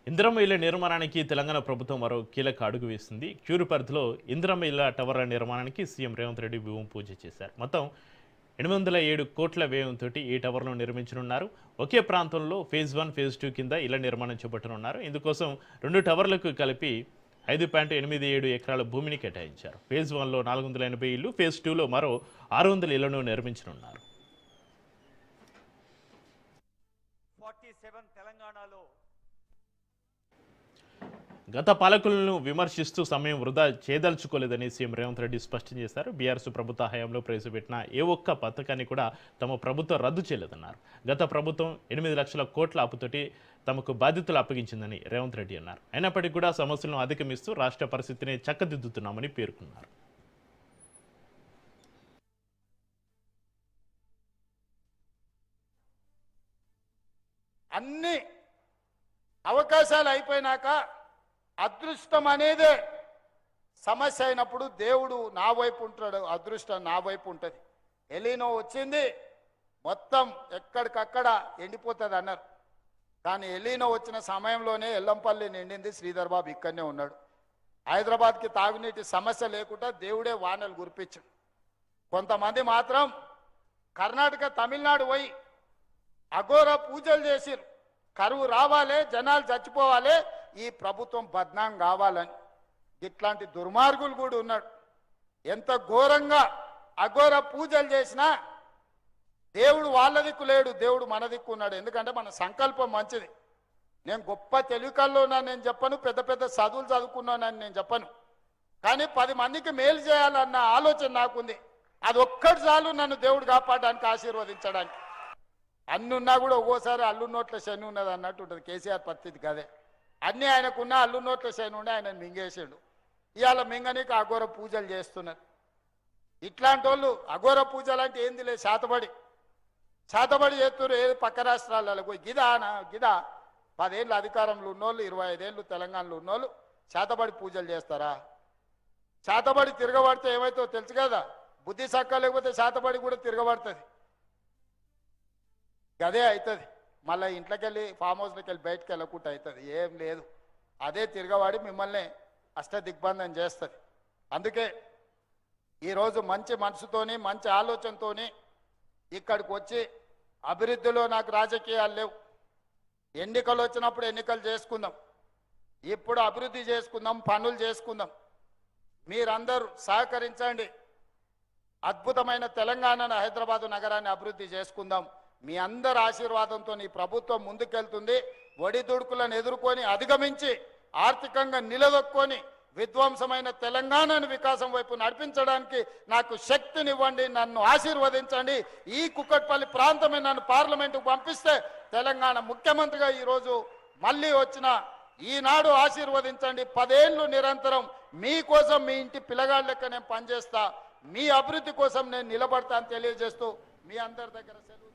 ఇందిరమ్మ ఇళ్ల నిర్మాణానికి తెలంగాణ ప్రభుత్వం మరో కీలక అడుగు వేసింది. క్యూరు పరిధిలో ఇందిరమ్మ ఇళ్ల టవర్ల నిర్మాణానికి సీఎం రేవంత్ రెడ్డి భూమి పూజ చేశారు. మొత్తం 807 కోట్ల వ్యయంతో ఈ టవర్లను నిర్మించనున్నారు. ఒకే ప్రాంతంలో ఫేజ్ 1, ఫేజ్ 2 కింద ఇళ్ల నిర్మాణం చేపట్టనున్నారు. ఇందుకోసం 2 టవర్లకు కలిపి 5.87 ఎకరాల భూమిని కేటాయించారు. ఫేజ్ 1లో 480 ఇళ్లు, ఫేజ్ 2లో మరో 600 ఇళ్లను నిర్మించనున్నారు. 47 తెలంగాణలో గత పాలకులను విమర్శిస్తూ సమయం వృధా చేయదలుచుకోలేదని సీఎం రేవంత్ రెడ్డి స్పష్టం చేశారు. బీఆర్ఎస్ ప్రభుత్వ హయాంలో ప్రవేశపెట్టిన ఏ ఒక్క పథకాన్ని కూడా తమ ప్రభుత్వం రద్దు చేయలేదన్నారు. గత ప్రభుత్వం 8 లక్షల కోట్ల అప్పుతోటి తమకు బాధ్యతలు అప్పగించిందని రేవంత్ రెడ్డి అన్నారు. అయినప్పటికీ కూడా సమస్యలను అధిగమిస్తూ రాష్ట్ర పరిస్థితిని చక్కదిద్దుతున్నామని పేర్కొన్నారు. అన్ని అవకాశాలు అయిపోయినాక అదృష్టం అనేదే సమస్య అయినప్పుడు దేవుడు నా వైపు ఉంటాడు, అదృష్టం నా వైపు ఉంటుంది. ఎలీనో వచ్చింది, మొత్తం ఎక్కడికక్కడ ఎండిపోతుంది అన్నారు. కానీ ఎలీనో వచ్చిన సమయంలోనే ఎల్లంపల్లి నిండింది. శ్రీధర్ బాబు ఇక్కడనే ఉన్నాడు. హైదరాబాద్కి తాగునీటి సమస్య లేకుండా దేవుడే వానలు కురిపించాడు. కొంతమంది మాత్రం కర్ణాటక, తమిళనాడు పోయి అఘోర పూజలు చేసిరు. కరువు రావాలి, జనాలు చచ్చిపోవాలి, ఈ ప్రభుత్వం బద్నాం కావాలని. ఇట్లాంటి దుర్మార్గులు కూడా ఉన్నాడు. ఎంత ఘోరంగా అఘోర పూజలు చేసినా దేవుడు వాళ్ళ దిక్కు లేడు, దేవుడు మన దిక్కు ఉన్నాడు. ఎందుకంటే మన సంకల్పం మంచిది. నేను గొప్ప తెలివికల్లో ఉన్నాను నేను చెప్పను, పెద్ద పెద్ద చదువులు చదువుకున్నానని నేను చెప్పను. కానీ 10 మందికి మేలు చేయాలన్న ఆలోచన నాకుంది. అది ఒక్కటి చాలు నన్ను దేవుడు కాపాడడానికి, ఆశీర్వదించడానికి. అన్నున్నా కూడా ఒక్కోసారి అల్లు నోట్ల శని ఉన్నది అన్నట్టు ఉంటుంది. కేసీఆర్ పరిస్థితి కదే. అన్నీ ఆయనకున్నా అల్లు నోట్ల శని ఉండే ఆయన మింగేసాడు. ఇవాళ మింగనీకి అఘోర పూజలు చేస్తున్నారు. ఇట్లాంటి వాళ్ళు అఘోర పూజలు అంటే ఏంది లేదు, శాతబడి చేస్తున్నారు. ఏది పక్క రాష్ట్రాలలో పోయి గిదా 10 ఏళ్ళు అధికారంలో ఉన్నోళ్ళు, 25 ఏళ్ళు తెలంగాణలో ఉన్నోళ్ళు శాతబడి పూజలు చేస్తారా? శాతబడి తిరగబడితే ఏమైతుందో తెలుసు కదా. బుద్ధి సక్క లేకపోతే శాతబడి కూడా తిరగబడుతుంది. అదే అవుతుంది. మళ్ళీ ఇంట్లోకి వెళ్ళి ఫామ్ హౌస్లోకి వెళ్ళి బయటకు వెళ్ళకుండా అవుతుంది. ఏం లేదు, అదే తిరగవాడి మిమ్మల్ని అష్టదిగ్బంధం చేస్తుంది. అందుకే ఈరోజు మంచి మనసుతోని, మంచి ఆలోచనతోని ఇక్కడికి వచ్చి అభివృద్ధిలో నాకు రాజకీయాలు లేవు. ఎన్నికలు వచ్చినప్పుడు ఎన్నికలు చేసుకుందాం, ఇప్పుడు అభివృద్ధి చేసుకుందాం, పనులు చేసుకుందాం. మీరందరూ సహకరించండి. అద్భుతమైన తెలంగాణను, హైదరాబాదు నగరాన్ని అభివృద్ధి చేసుకుందాం. మీ అందరి ఆశీర్వాదంతో ఈ ప్రభుత్వం ముందుకెళ్తుంది. ఒడిదుడుకులను ఎదుర్కొని అధిగమించి ఆర్థికంగా నిలదొక్కొని విధ్వంసమైన తెలంగాణను వికాసం వైపు నడిపించడానికి నాకు శక్తినివ్వండి, నన్ను ఆశీర్వదించండి. ఈ కుక్కట్పల్లి ప్రాంతమే నన్ను పార్లమెంటుకు పంపిస్తే తెలంగాణ ముఖ్యమంత్రిగా ఈరోజు మళ్ళీ వచ్చిన ఈనాడు ఆశీర్వదించండి. 10 ఏళ్ళు నిరంతరం మీకోసం, మీ ఇంటి పిల్లగాళ్ళ లెక్క నేను పనిచేస్తా. మీ అభివృద్ధి కోసం నేను నిలబడతా అని తెలియజేస్తూ మీ అందరి దగ్గర సెలవు.